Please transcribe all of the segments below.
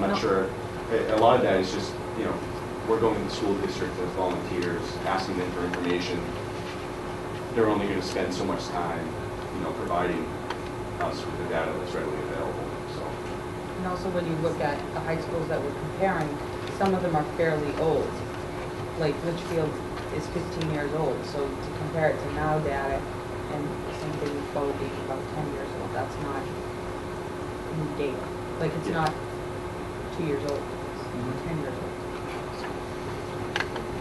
I'm not sure. A lot of that is just, you know, we're going to the school district as volunteers, asking them for information. They're only going to spend so much time, you know, providing us with the data that's readily available. So. And also when you look at the high schools that we're comparing, some of them are fairly old. Like Litchfield is 15 years old, so to compare it to now data, and the same thing with Bowlby, about 10 years old, that's not new data. Like it's not 2 years old, it's 10 years old.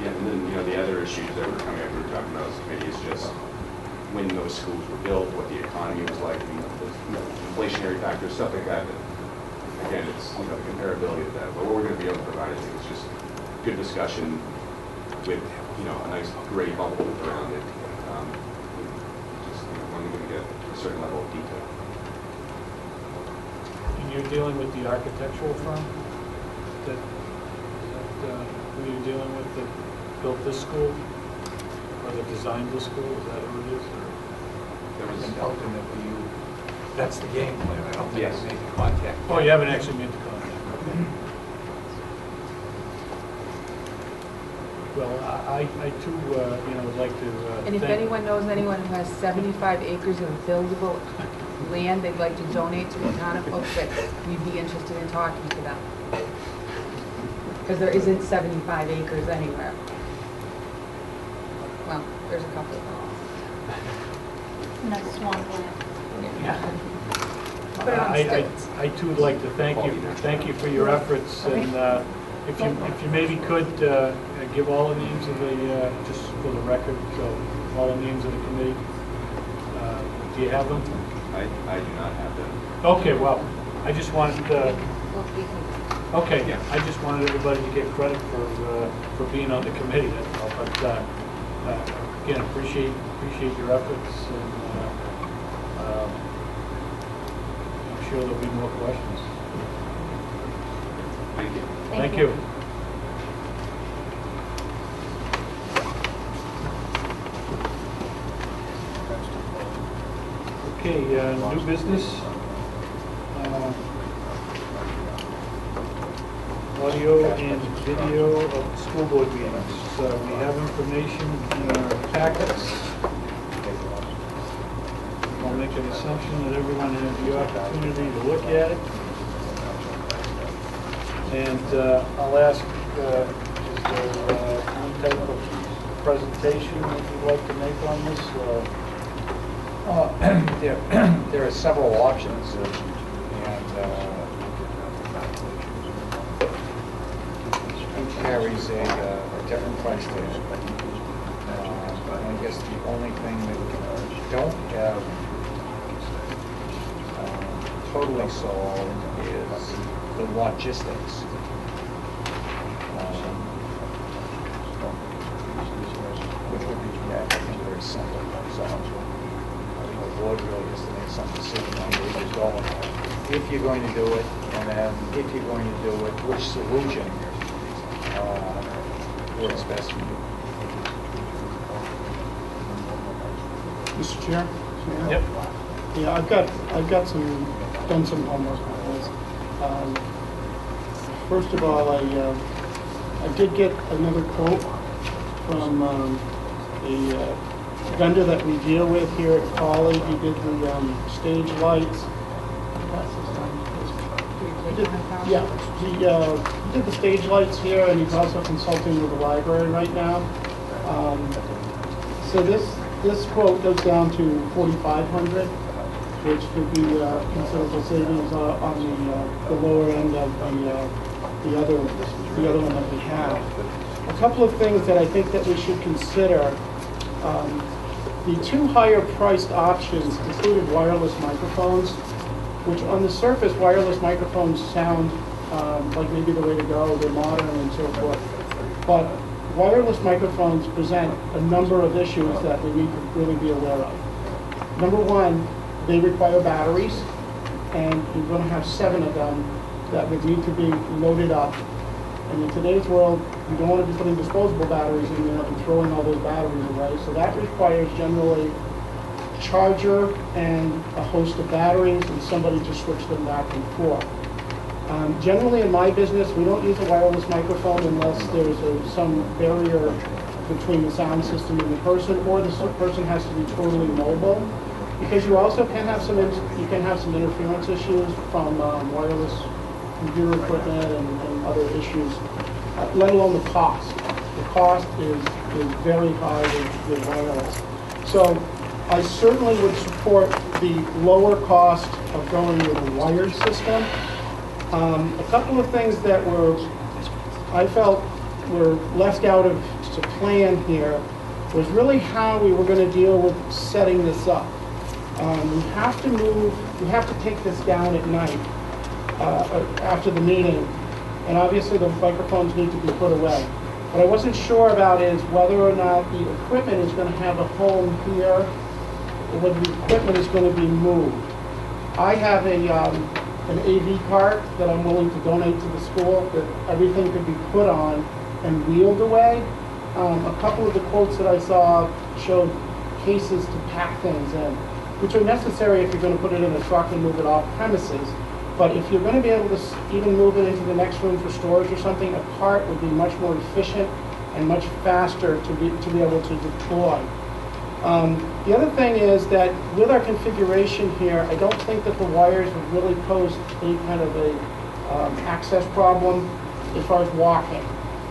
Yeah, and then, you know, the other issues that were coming up, we were talking about as a committee, is just when those schools were built, what the economy was like, you know, inflationary factors, stuff like that. Again, it's, you know, the comparability of that. But what we're going to be able to provide, I think, is just good discussion with, you know, a nice gray bubble around it. Just, you know, only going to get a certain level of detail. And you're dealing with the architectural firm who you're dealing with that built this school or that designed this school? Is that who it is? And ultimately, that's the game plan. I don't think yes. you make contact. Oh, you haven't actually made the contact. Okay. Well, I too, you know, would like to. And if anyone knows anyone who has 75 acres of buildable land they'd like to donate to the town of Oakwood, we'd be interested in talking to them. Because there isn't 75 acres anywhere. Well, there's a couple of them. And that's swampland. Yeah. Put it on stilts. I too would like to thank you for your efforts, and if you maybe could give all the names of the just for the record, so all the names of the committee. Do you have them? I do not have them. Okay, well, I just wanted. Okay, yeah. I just wanted everybody to get credit for being on the committee. That's all. But again, appreciate your efforts, and I'm sure there'll be more questions. Thank you. Thank you. Okay, new business. Audio and video of school board meetings. We have information in our packets. I'll make an assumption that everyone had the opportunity to look at it. And I'll ask, is there any type of presentation that you'd like to make on this? There are several options, and each carries a different price tag. I guess the only thing that we don't have totally solved is the logistics. Which would be, I think, very simple. So, the board really has to make some decision on where you're going. If you're going to do it, and then if you're going to do it, which solution works best for you. Mr. Chair? Yep. Yeah, I've got done some homework on this. First of all, I did get another quote from a vendor that we deal with here at Poly. He did the stage lights. He did the stage lights here, and he's also consulting with the library right now. So this quote goes down to $4,500, which could be considerable savings on the lower end of the other one that we have. A couple of things that I think that we should consider. The two higher priced options included wireless microphones, which on the surface, wireless microphones sound like maybe the way to go. They're modern and so forth. But wireless microphones present a number of issues that we need to really be aware of. Number one, they require batteries, and you're going to have 7 of them that would need to be loaded up. And in today's world, you don't want to be putting disposable batteries in there and throwing all those batteries away. So that requires generally a charger and a host of batteries and somebody to switch them back and forth. Generally in my business, we don't use a wireless microphone unless there's some barrier between the sound system and the person, or the person has to be totally mobile. Because you also can have some interference issues from wireless computer equipment and other issues, let alone the cost. The cost is very high with wireless. So I certainly would support the lower cost of going with a wired system. A couple of things that I felt were left out of the plan here was really how we were going to deal with setting this up. We have to take this down at night after the meeting, and obviously the microphones need to be put away. What I wasn't sure about is whether or not the equipment is going to have a home here, or whether the equipment is going to be moved. I have an AV cart that I'm willing to donate to the school that everything could be put on and wheeled away. A couple of the quotes that I saw showed cases to pack things in, which are necessary if you're going to put it in a truck and move it off premises. But if you're going to be able to even move it into the next room for storage or something, a cart would be much more efficient and much faster to be able to deploy. The other thing is that with our configuration here, I don't think that the wires would really pose any kind of a access problem as far as walking.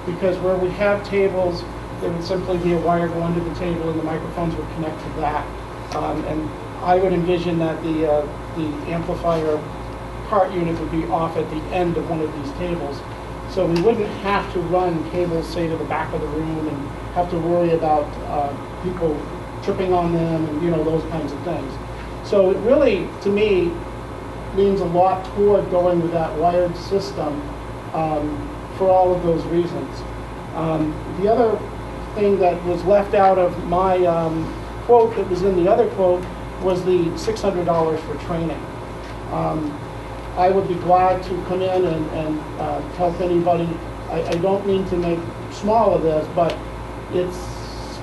Because where we have tables, there would simply be a wire going to the table and the microphones would connect to that. And I would envision that the amplifier cart unit would be off at the end of one of these tables. So we wouldn't have to run cables, say, to the back of the room and have to worry about people tripping on them and, you know, those kinds of things. So it really, to me, leans a lot toward going with that wired system for all of those reasons. The other thing that was left out of my quote that was in the other quote was the $600 for training. I would be glad to come in and help anybody. I don't mean to make small of this, but it's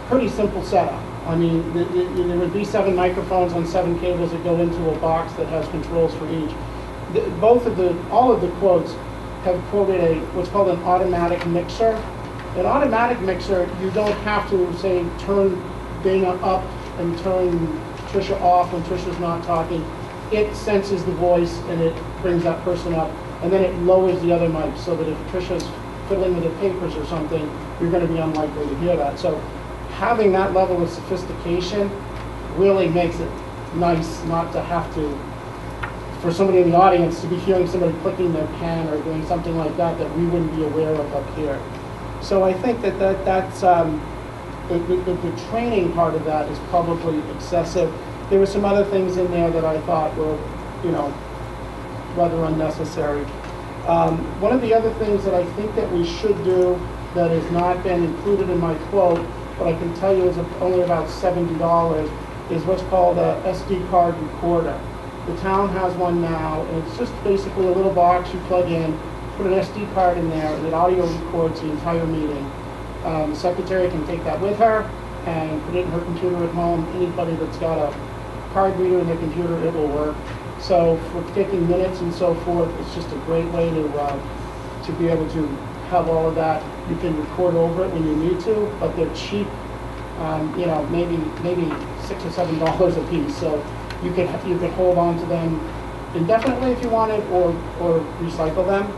pretty simple setup. I mean, there would be 7 microphones on 7 cables that go into a box that has controls for each. All of the quotes have quoted what's called an automatic mixer. An automatic mixer, you don't have to, say, turn Dana up and turn Trisha off when Trisha's not talking. It senses the voice and it brings that person up, and then it lowers the other mic so that if Trisha's fiddling with the papers or something, you're going to be unlikely to hear that. So having that level of sophistication really makes it nice not to have to, for somebody in the audience to be hearing somebody clicking their pen or doing something like that that we wouldn't be aware of up here. So I think that's the training part of that is probably excessive. There were some other things in there that I thought were, you know, rather unnecessary. One of the other things that I think that we should do that has not been included in my quote, but I can tell you is only about $70, is what's called a SD card recorder. The town has one now, and it's just basically a little box you plug in, put an SD card in there, and it audio records the entire meeting. The secretary can take that with her and put it in her computer at home. Anybody that's got a card reader in their computer, it will work. So for taking minutes and so forth, it's just a great way to be able to have all of that. You can record over it when you need to, but they're cheap. You know, maybe $6 or $7 a piece. So you could hold on to them indefinitely if you wanted, or recycle them.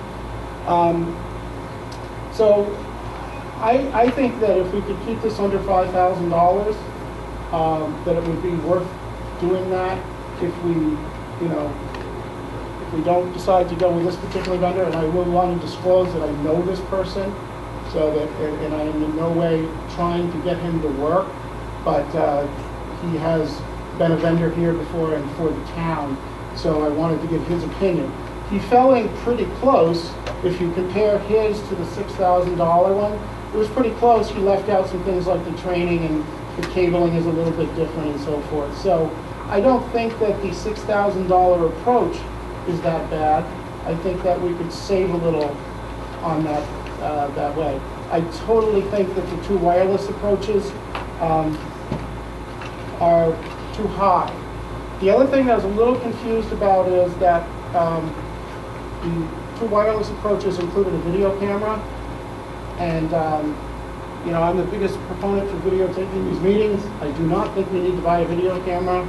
So I think that if we could keep this under $5,000, that it would be worth doing that if we don't decide to go with this particular vendor. And I will want to disclose that I know this person, so that, and I am in no way trying to get him to work, but he has been a vendor here before and for the town, so I wanted to get his opinion. He fell in pretty close. If you compare his to the $6,000 one, it was pretty close. He left out some things like the training, and the cabling is a little bit different and so forth. So I don't think that the $6,000 approach is that bad. I think that we could save a little on that way. I totally think that the 2 wireless approaches are too high. The other thing I was a little confused about is that the two wireless approaches included a video camera. And, you know, I'm the biggest proponent for videotaping these meetings. I do not think we need to buy a video camera.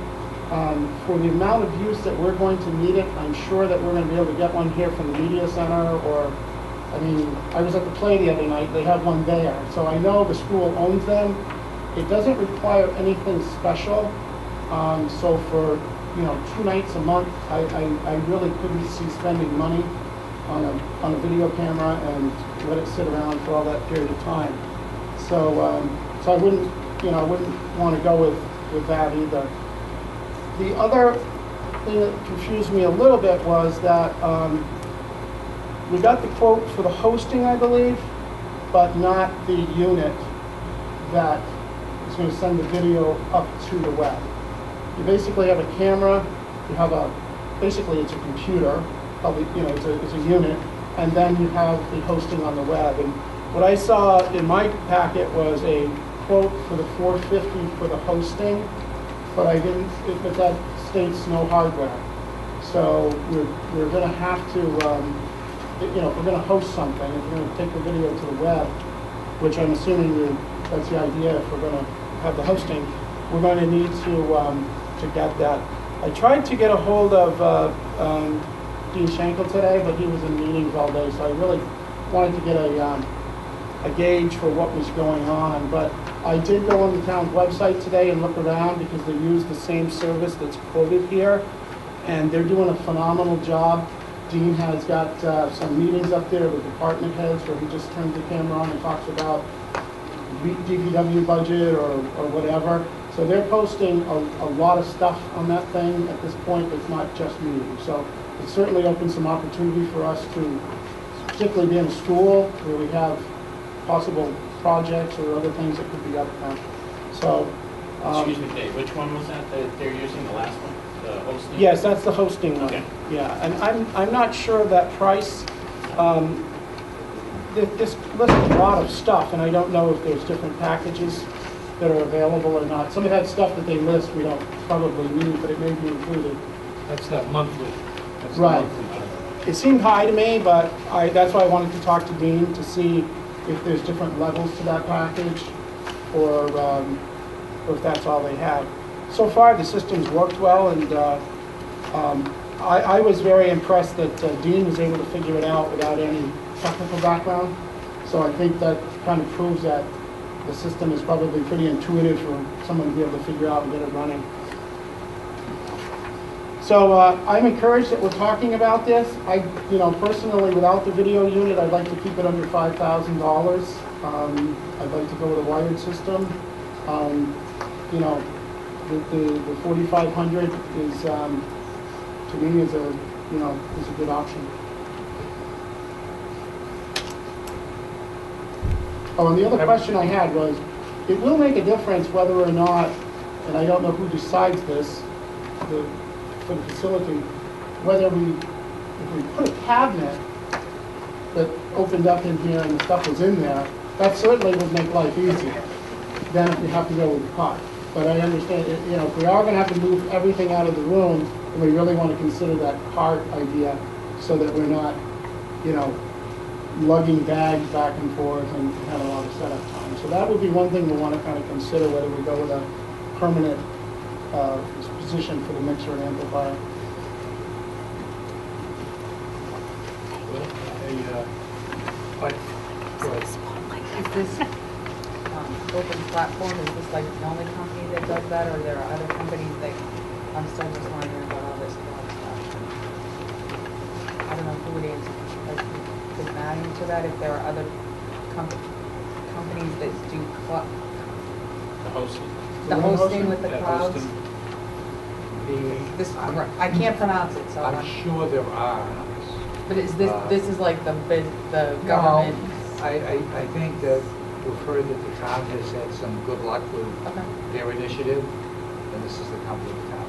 For the amount of use that we're going to need it, I'm sure that we're going to be able to get one here from the media center, or, I mean, I was at the play the other night, they have one there. So I know the school owns them. It doesn't require anything special. So for, you know, 2 nights a month, I really couldn't see spending money on a video camera and let it sit around for all that period of time. So, so I wouldn't, you know, I wouldn't want to go with that either. The other thing that confused me a little bit was that we got the quote for the hosting, I believe, but not the unit that is going to send the video up to the web. You basically have a camera, you have basically it's a computer, probably, you know, it's a unit, and then you have the hosting on the web. And what I saw in my packet was a quote for the $450 for the hosting, but I didn't, but that states no hardware. So we're going to have to, you know, if we're going to host something, if we're going to take the video to the web, which I'm assuming that's the idea, if we're going to have the hosting, we're going to need to get that. I tried to get a hold of Dean Schenkel today, but he was in meetings all day, so I really wanted to get a gauge for what was going on. But I did go on the town's website today and look around because they use the same service that's quoted here, and they're doing a phenomenal job. Dean has got some meetings up there with department heads where he just turns the camera on and talks about DPW budget or whatever. So they're posting a lot of stuff on that thing at this point. It's not just meetings. So it certainly opens some opportunity for us to, particularly be in a school where we have possible projects or other things that could be up there. So, Excuse me, Dave, which one was that they're using, the last one, the hosting? yes, that's the hosting one. Okay. Yeah, and I'm not sure of that price. This lists a lot of stuff, and I don't know if there's different packages that are available or not. Some of that stuff that they list we don't probably need, but it may be included. That's that monthly. That's the Right. monthly charge. It seemed high to me, but that's why I wanted to talk to Dean to see if there's different levels to that package, or if that's all they have. So far, the system's worked well, and I was very impressed that Dean was able to figure it out without any technical background. So I think that kind of proves that the system is probably pretty intuitive for someone to be able to figure out and get it running. So I'm encouraged that we're talking about this. You know, personally, without the video unit, I'd like to keep it under $5,000. I'd like to go with a wired system. You know, the 4,500 is, to me, is a good option. Oh, and the other question I had was, it will make a difference whether or not, and I don't know who decides this, for the facility, whether if we put a cabinet that opened up in here and the stuff was in there, that certainly would make life easier than if we have to go with the cart. But I understand, you know, if we are going to have to move everything out of the room, then we really want to consider that cart idea so that we're not, you know, lugging bags back and forth and have a lot of setup time. So that would be one thing we want to kind of consider, whether we go with a permanent position for the mixer and amplifier. Is this open platform, is this like the only company that does that, or there are other companies that, I'm still just wondering about all this cloud stuff. I don't know who would answer, like, could Matt answer that, if there are other companies that do The hosting. the hosting with the Yeah, clouds? hosting. This, I can't pronounce it, so I'm sure there are. but is this, this is like the No, government? I think that we've heard that the town has had some good luck with Okay. their initiative, and this is the company the town